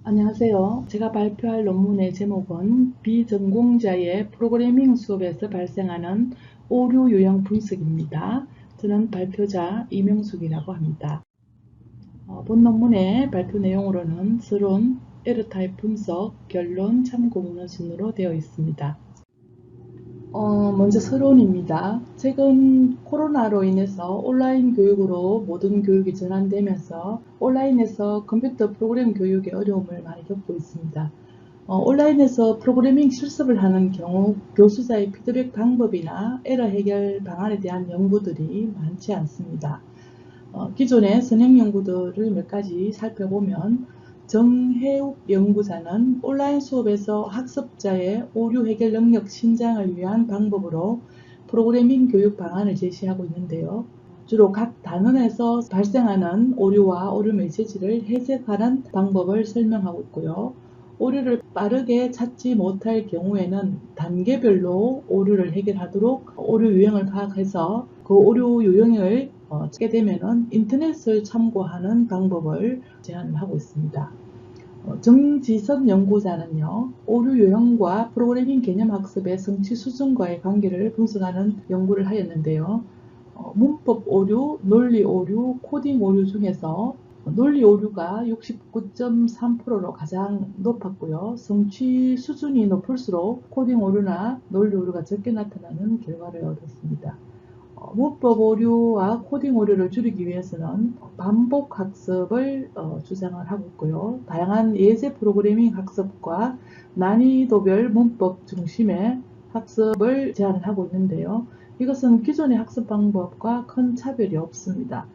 안녕하세요. 제가 발표할 논문의 제목은 비전공자의 프로그래밍 수업에서 발생하는 오류 유형 분석입니다. 저는 발표자 이명숙이라고 합니다. 본 논문의 발표 내용으로는 서론, 에러 타입 분석, 결론, 참고 문헌 순으로 되어 있습니다. 먼저 서론입니다. 최근 코로나로 인해서 온라인 교육으로 모든 교육이 전환되면서 온라인에서 컴퓨터 프로그래밍 교육에 어려움을 많이 겪고 있습니다. 온라인에서 프로그래밍 실습을 하는 경우 교수자의 피드백 방법이나 에러 해결 방안에 대한 연구들이 많지 않습니다. 기존의 선행 연구들을 몇 가지 살펴보면 정혜욱 연구자는 온라인 수업에서 학습자의 오류 해결 능력 신장을 위한 방법으로 프로그래밍 교육 방안을 제시하고 있는데요. 주로 각 단원에서 발생하는 오류와 오류 메시지를 해석하는 방법을 설명하고 있고요. 오류를 빠르게 찾지 못할 경우에는 단계별로 오류를 해결하도록 오류 유형을 파악해서 그 오류 유형을 찾게 되면 인터넷을 참고하는 방법을 제안하고 있습니다. 정지선 연구자는요, 오류 유형과 프로그래밍 개념 학습의 성취 수준과의 관계를 분석하는 연구를 하였는데요. 문법 오류, 논리 오류, 코딩 오류 중에서 논리 오류가 69.3%로 가장 높았고요. 성취 수준이 높을수록 코딩 오류나 논리 오류가 적게 나타나는 결과를 얻었습니다. 문법 오류와 코딩 오류를 줄이기 위해서는 반복 학습을 주장을 하고 있고요. 다양한 예제 프로그래밍 학습과 난이도별 문법 중심의 학습을 제안을 하고 있는데요. 이것은 기존의 학습 방법과 큰 차별이 없습니다.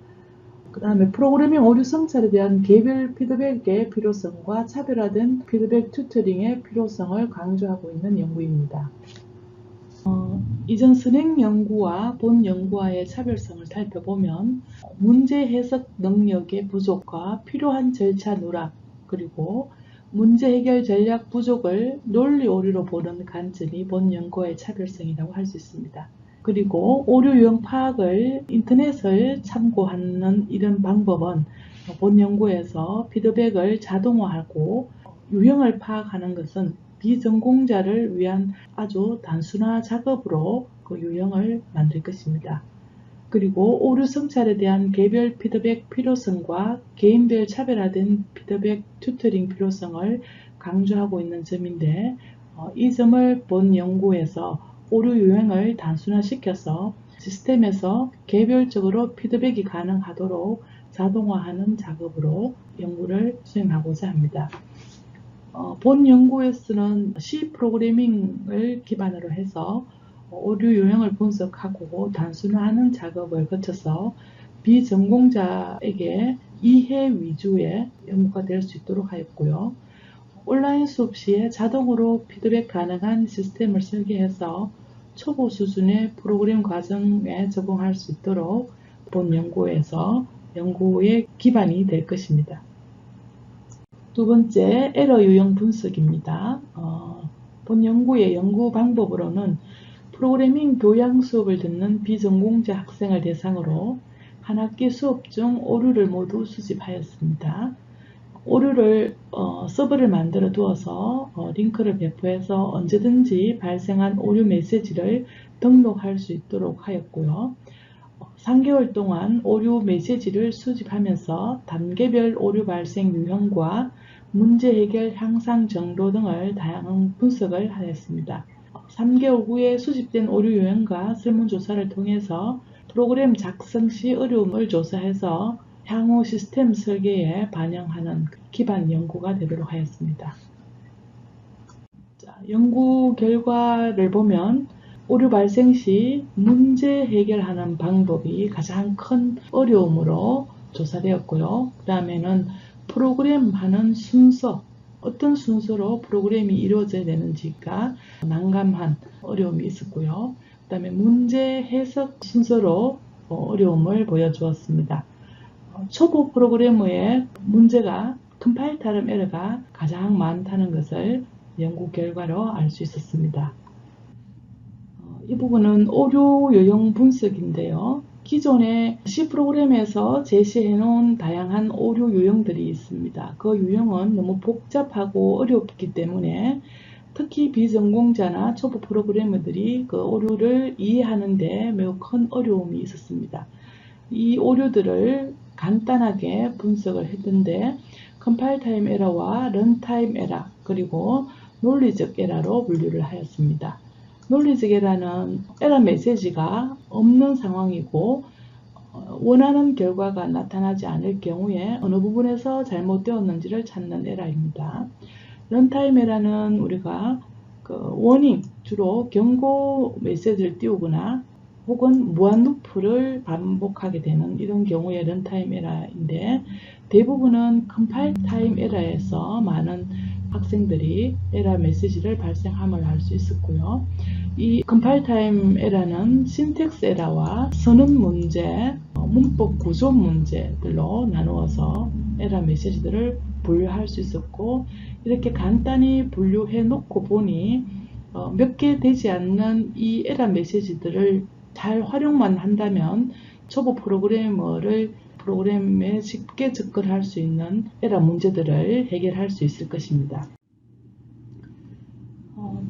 그 다음에 프로그래밍 오류 성찰에 대한 개별 피드백의 필요성과 차별화된 피드백 튜터링의 필요성을 강조하고 있는 연구입니다. 이전 선행 연구와 본 연구와의 차별성을 살펴보면 문제 해석 능력의 부족과 필요한 절차 누락, 그리고 문제 해결 전략 부족을 논리 오류로 보는 관점이 본 연구와의 차별성이라고 할 수 있습니다. 그리고 오류 유형 파악을 인터넷을 참고하는 이런 방법은 본 연구에서 피드백을 자동화하고 유형을 파악하는 것은 비전공자를 위한 아주 단순화 작업으로 그 유형을 만들 것입니다. 그리고 오류 성찰에 대한 개별 피드백 필요성과 개인별 차별화된 피드백 튜터링 필요성을 강조하고 있는 점인데 이 점을 본 연구에서 오류 유형을 단순화시켜서 시스템에서 개별적으로 피드백이 가능하도록 자동화하는 작업으로 연구를 수행하고자 합니다. 본 연구에서는 C 프로그래밍을 기반으로 해서 오류 유형을 분석하고 단순화하는 작업을 거쳐서 비전공자에게 이해 위주의 연구가 될 수 있도록 하였고요. 온라인 수업 시에 자동으로 피드백 가능한 시스템을 설계해서 초보 수준의 프로그램 과정에 적용할 수 있도록 본 연구에서 연구의 기반이 될 것입니다. 두 번째, 에러 유형 분석입니다. 본 연구의 연구 방법으로는 프로그래밍 교양 수업을 듣는 비전공자 학생을 대상으로 한 학기 수업 중 오류를 모두 수집하였습니다. 오류를 서버를 만들어 두어서 링크를 배포해서 언제든지 발생한 오류 메시지를 등록할 수 있도록 하였고요. 3개월 동안 오류 메시지를 수집하면서 단계별 오류 발생 유형과 문제 해결 향상 정도 등을 다양한 분석을 하였습니다. 3개월 후에 수집된 오류 유형과 설문조사를 통해서 프로그램 작성 시 어려움을 조사해서 향후 시스템 설계에 반영하는 기반 연구가 되도록 하였습니다. 연구 결과를 보면 오류 발생 시 문제 해결하는 방법이 가장 큰 어려움으로 조사되었고요. 그 다음에는 프로그램 하는 순서, 어떤 순서로 프로그램이 이루어져야 되는지가 난감한 어려움이 있었고요. 그 다음에 문제 해석 순서로 어려움을 보여주었습니다. 초보 프로그래머의 문제가 컴파일 타임 에러가 가장 많다는 것을 연구 결과로 알 수 있었습니다. 이 부분은 오류 유형 분석인데요. 기존의 C 프로그램에서 제시해 놓은 다양한 오류 유형들이 있습니다. 그 유형은 너무 복잡하고 어렵기 때문에 특히 비전공자나 초보 프로그래머들이 그 오류를 이해하는 데 매우 큰 어려움이 있었습니다. 이 오류들을 간단하게 분석을 했는데 컴파일 타임 에러와 런타임 에러 그리고 논리적 에러로 분류를 하였습니다. 논리적 에러는 에러 메시지가 없는 상황이고 원하는 결과가 나타나지 않을 경우에 어느 부분에서 잘못되었는지를 찾는 에러입니다. 런타임 에러는 우리가 워닝, 주로 경고 메시지를 띄우거나 혹은 무한 루프를 반복하게 되는 이런 경우의 런타임 에러인데 대부분은 컴파일 타임 에러에서 많은 학생들이 에러 메시지를 발생함을 알 수 있었고요. 이 컴파일 타임 에러는 신텍스 에러와 선언 문제, 문법 구조 문제들로 나누어서 에러 메시지들을 분류할 수 있었고 이렇게 간단히 분류해 놓고 보니 몇 개 되지 않는 이 에러 메시지들을 잘 활용만 한다면 초보 프로그램에 쉽게 접근할 수 있는 에러 문제들을 해결할 수 있을 것입니다.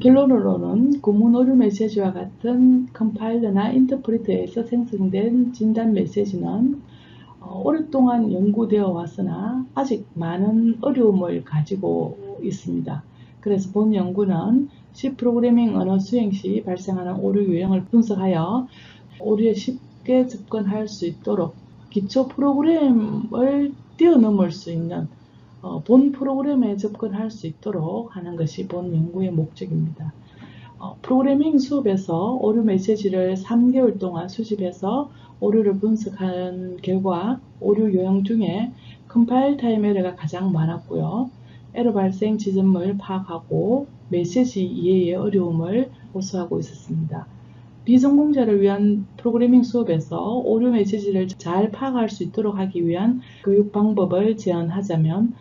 결론으로는 구문 오류 메시지와 같은 컴파일러나 인터프리터에서 생성된 진단 메시지는 오랫동안 연구되어 왔으나 아직 많은 어려움을 가지고 있습니다. 그래서 본 연구는 C 프로그래밍 언어 수행 시 발생하는 오류 유형을 분석하여 오류에 쉽게 접근할 수 있도록 기초 프로그램을 뛰어넘을 수 있는 본 프로그램에 접근할 수 있도록 하는 것이 본 연구의 목적입니다. 프로그래밍 수업에서 오류 메시지를 3개월 동안 수집해서 오류를 분석한 결과 오류 유형 중에 컴파일 타임 에러가 가장 많았고요. 에러 발생 지점을 파악하고 메시지 이해의 어려움을 호소하고 있었습니다. 비전공자를 위한 프로그래밍 수업에서 오류 메시지를 잘 파악할 수 있도록 하기 위한 교육 방법을 제안하자면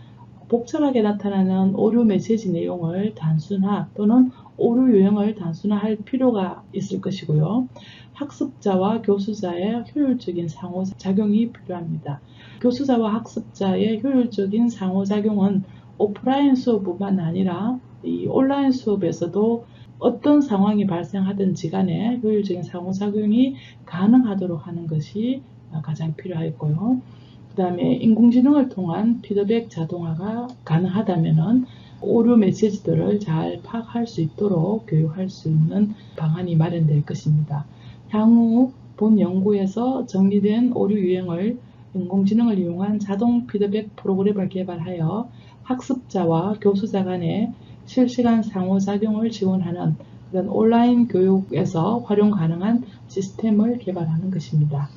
복잡하게 나타나는 오류 메시지 내용을 단순화 또는 오류 유형을 단순화할 필요가 있을 것이고요. 학습자와 교수자의 효율적인 상호작용이 필요합니다. 교수자와 학습자의 효율적인 상호작용은 오프라인 수업뿐만 아니라 이 온라인 수업에서도 어떤 상황이 발생하든지 간에 효율적인 상호작용이 가능하도록 하는 것이 가장 필요하고요. 그 다음에 인공지능을 통한 피드백 자동화가 가능하다면 오류 메시지들을 잘 파악할 수 있도록 교육할 수 있는 방안이 마련될 것입니다. 향후 본 연구에서 정리된 오류 유형을 인공지능을 이용한 자동 피드백 프로그램을 개발하여 학습자와 교수자 간의 실시간 상호작용을 지원하는 그런 온라인 교육에서 활용 가능한 시스템을 개발하는 것입니다.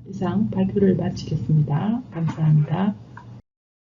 이상 발표를 마치겠습니다. 감사합니다.